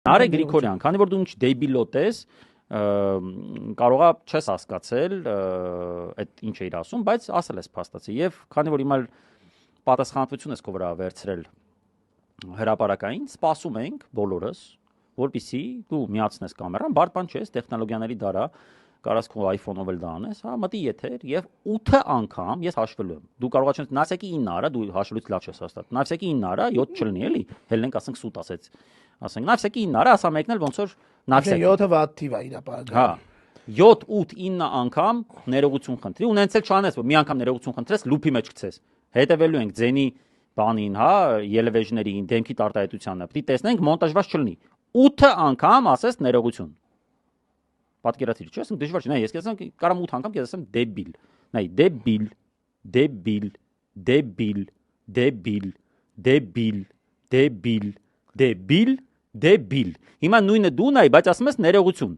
Նարե Գրիգորյան, քանի որ դու ինչ դեբիլոտ ես, կարողա չես հասկացել այդ ինչ էիր ասում, բայց ասել ես փաստացի եւ քանի որ հիմա պատասխանատվություն ես քո վրա վերցրել հրապարակային, սպասում ենք բոլորս, որպեսզի դու միացնես կամերան, բարդ բան չէ, տեխնոլոգիաների դարա, կարաս քո iPhone-ով էլ դա անես, հա, մտի եթեր եւ 8 անգամ ես հաշվելու եմ։ Դու կարող ես նասեկի 9 արա, դու հաշվելուց լավ չես հաստատ։ Նասեկի 9 արա 7 չլինի էլի, հելնենք ասենք սուտ ասեց։ Ասենք նավսեկի 9 արա, ասա մեկն էլ ոնց որ նավսեկի 7-ը վատ թիվ է իր ապագա։ Հա 7 8 9 անգամ ներողություն խնդրի, ունեցել չանես, որ մի անգամ ներողություն խնդրես, լուփի մեջ գցես։ Հետևելու ենք ձենի բանին, հա, ելևեժներին, դեմքի տարտահայտությանը։ Պիտի տեսնենք մոնտաժված չլինի։ 8 անգամ ասես ներողություն։ Պատկերացրի, չէ՞, ասենք դժվար չէ։ Նայ, ես կասեմ կարամ 8 անգամ կասեմ դեբիլ։ Նայ, դեբիլ, դեբիլ, դեբիլ, դեբիլ, դեբիլ, դեբիլ, դեբիլ, դեբիլ։ Հիմա նույնը դու նայ, բայց ասում ես ներողություն։